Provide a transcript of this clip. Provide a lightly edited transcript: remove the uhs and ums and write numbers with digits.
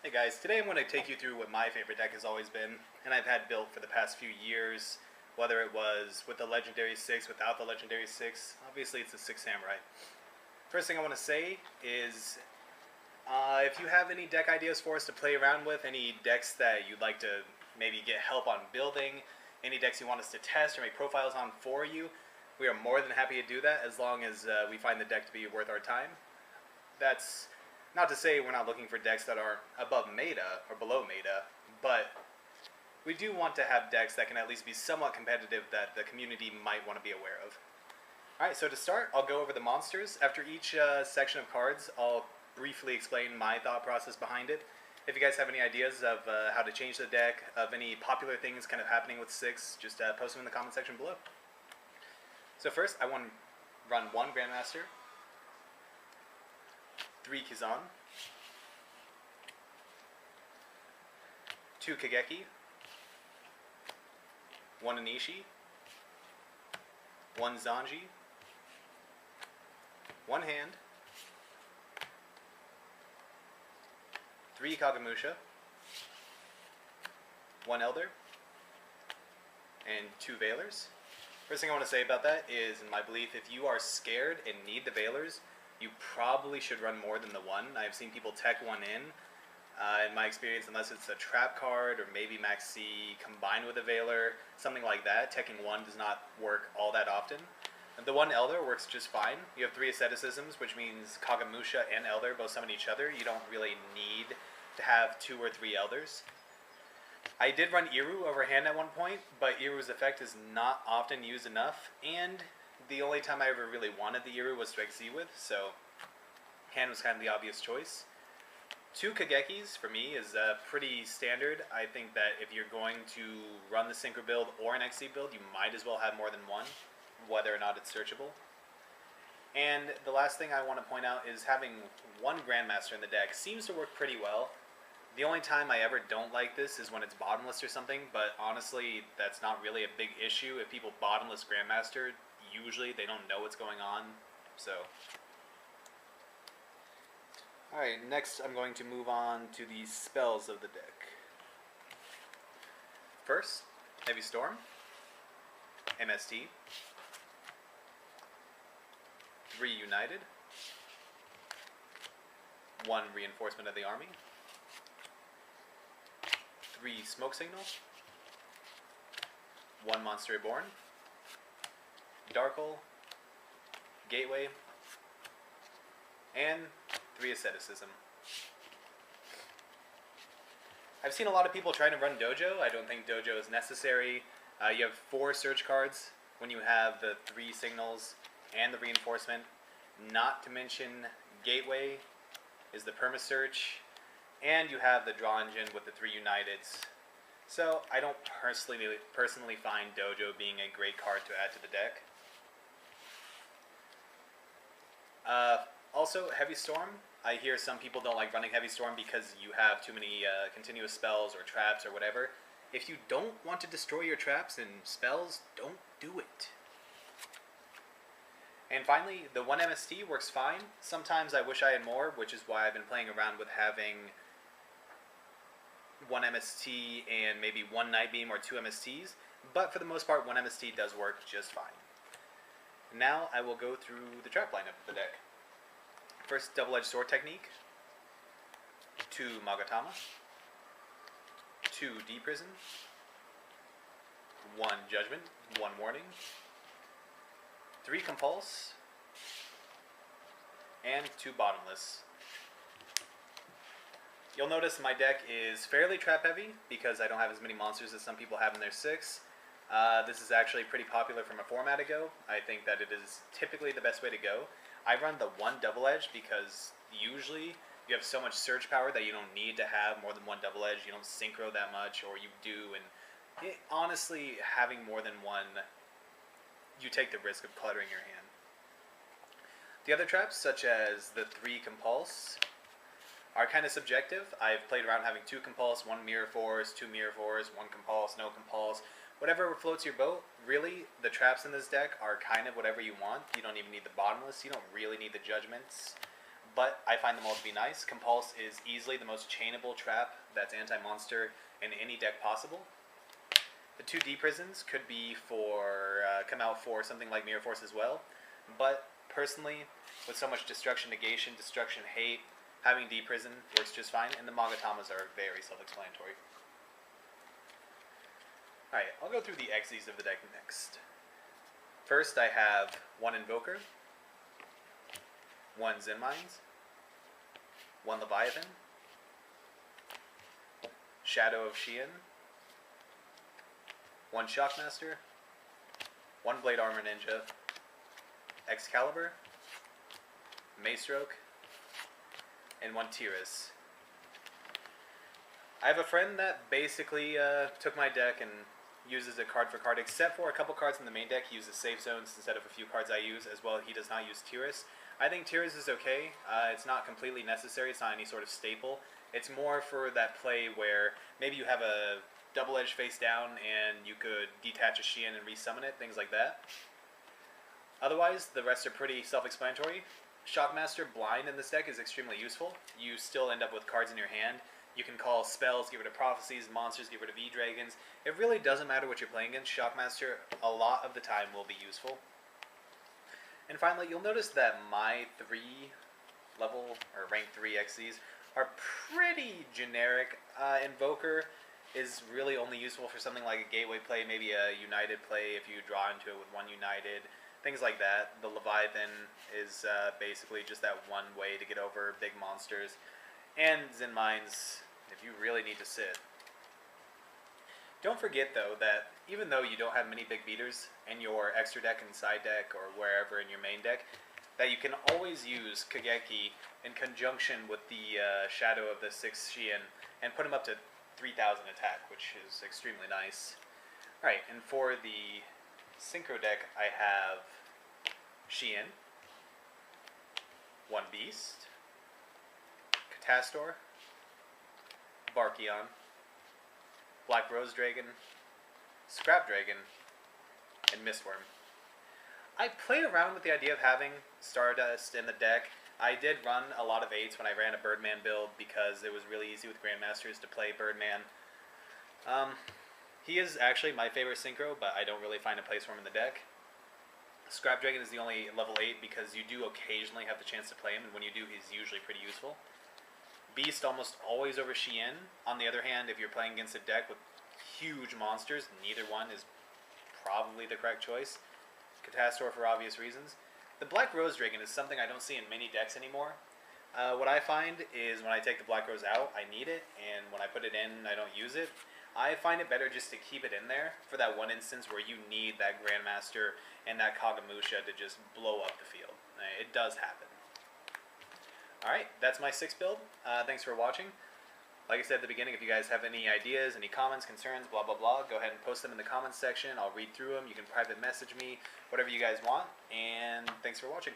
Hey guys, today I'm going to take you through what my favorite deck has always been, and I've had built for the past few years, whether it was with the Legendary 6, without the Legendary 6, obviously it's the 6 Samurai. First thing I want to say is, if you have any deck ideas for us to play around with, any decks that you'd like to maybe get help on building, any decks you want us to test or make profiles on for you, we are more than happy to do that as long as we find the deck to be worth our time. That's not to say we're not looking for decks that are above meta or below meta, but we do want to have decks that can at least be somewhat competitive that the community might want to be aware of. Alright, so to start, I'll go over the monsters. After each section of cards, I'll briefly explain my thought process behind it. If you guys have any ideas of how to change the deck, of any popular things kind of happening with 6, just post them in the comment section below. So first, I want to run 1 Grandmaster, 3 Kizan, 2 Kageki, 1 Anishi, 1 Zanji, 1 Hand, 3 Kagamusha, 1 Elder, and 2 Veilers. First thing I want to say about that is, in my belief, if you are scared and need the Veilers, you probably should run more than the 1. I've seen people tech 1 in my experience, unless it's a trap card or maybe Max C combined with a Veiler, something like that, teching 1 does not work all that often. The 1 Elder works just fine. You have 3 asceticisms, which means Kagamusha and Elder both summon each other. You don't really need to have 2 or 3 Elders. I did run Iru over Hand at one point, but Iru's effect is not often used enough, and the only time I ever really wanted the Iru was to Exie with, so Hand was kind of the obvious choice. 2 Kagekis, for me, is pretty standard. I think that if you're going to run the Synchro build or an Exie build, you might as well have more than 1, whether or not it's searchable. And the last thing I want to point out is having 1 Grandmaster in the deck seems to work pretty well. The only time I ever don't like this is when it's bottomless or something, but honestly, that's not really a big issue. If people bottomless Grandmaster, usually they don't know what's going on, so. Alright, next I'm going to move on to the spells of the deck. First, Heavy Storm, MST, 3 United, 1 Reinforcement of the Army, 3 Smoke Signal, 1 Monster Reborn, Darkle, Gateway, and 3 Asceticism. I've seen a lot of people trying to run Dojo. I don't think Dojo is necessary. You have 4 search cards when you have the 3 signals and the reinforcement. Not to mention Gateway is the perma-search, and you have the draw engine with the 3 Uniteds. So I don't personally find Dojo being a great card to add to the deck. Also, Heavy Storm. I hear some people don't like running Heavy Storm because you have too many continuous spells or traps or whatever. If you don't want to destroy your traps and spells, don't do it. And finally, the 1 MST works fine. Sometimes I wish I had more, which is why I've been playing around with having 1 MST and maybe 1 Nightbeam or 2 MSTs. But for the most part, 1 MST does work just fine. Now I will go through the trap lineup of the deck. First, Double-Edged Sword Technique, 2 Magatama, 2 Deep Prison, 1 Judgment, 1 Warning, 3 Compulse, and 2 Bottomless. You'll notice my deck is fairly trap heavy because I don't have as many monsters as some people have in their 6. This is actually pretty popular from a format ago. I think that it is typically the best way to go. I run the 1 Double Edge because usually you have so much search power that you don't need to have more than 1 Double Edge. You don't synchro that much, or you do, and honestly, having more than 1, you take the risk of cluttering your hand. The other traps, such as the 3 Compulse, are kind of subjective. I've played around having 2 Compulse, 1 Mirror Force, 2 Mirror Force, 1 Compulse, no Compulse. Whatever floats your boat. Really, the traps in this deck are kind of whatever you want. You don't even need the bottomless. You don't really need the judgments. but I find them all to be nice. Compulse is easily the most chainable trap that's anti-monster in any deck possible. The 2D prisons could be for come out for something like Mirror Force as well, but personally, with so much destruction negation, destruction hate, having D prison works just fine, and the Magatamas are very self-explanatory. Alright, I'll go through the Exies of the deck next. First, I have one Invoker, one Zen Mines, one Leviathan, Shadow of Xian, one Shockmaster, one Blade Armor Ninja, Excalibur, Maestroke, and one Tiras. I have a friend that basically took my deck and uses it card for card, except for a couple cards in the main deck. He uses Safe Zones instead of a few cards I use, as well he does not use Tiras. I think Tiras is okay. It's not completely necessary. It's not any sort of staple. It's more for that play where maybe you have a double-edged face down and you could detach a Xian and resummon it, things like that. Otherwise, the rest are pretty self-explanatory. Shockmaster Blind in this deck is extremely useful. You still end up with cards in your hand. You can call spells, get rid of prophecies, monsters, get rid of E-Dragons. It really doesn't matter what you're playing against. Shockmaster, a lot of the time, will be useful. And finally, you'll notice that my 3 level, or rank 3 Exies are pretty generic. Invoker is really only useful for something like a gateway play, maybe a United play if you draw into it with one United, things like that. The Leviathan is basically just that one way to get over big monsters. And Zen Mines, if you really need to sit. Don't forget, though, that even though you don't have many big beaters in your extra deck and side deck or wherever in your main deck, that you can always use Kageki in conjunction with the Shadow of the 6th Xian and put him up to 3,000 attack, which is extremely nice. Alright, and for the Synchro deck, I have Xian, one Beast, Catastor, Barkion, Black Rose Dragon, Scrap Dragon, and Mistworm. I played around with the idea of having Stardust in the deck. I did run a lot of 8s when I ran a Birdman build because it was really easy with Grandmasters to play Birdman. He is actually my favorite Synchro, but I don't really find a place for him in the deck. Scrap Dragon is the only level 8 because you do occasionally have the chance to play him, and when you do, he's usually pretty useful. Beast almost always over Xian. On the other hand, if you're playing against a deck with huge monsters, neither one is probably the correct choice. Catastor for obvious reasons. The Black Rose Dragon is something I don't see in many decks anymore. What I find is when I take the Black Rose out, I need it, and when I put it in, I don't use it. I find it better just to keep it in there for that one instance where you need that Grandmaster and that Kagamusha to just blow up the field. It does happen. Alright, that's my 6 build. Thanks for watching. Like I said at the beginning, if you guys have any ideas, any comments, concerns, blah, blah, blah, go ahead and post them in the comments section. I'll read through them. You can private message me, whatever you guys want. And thanks for watching.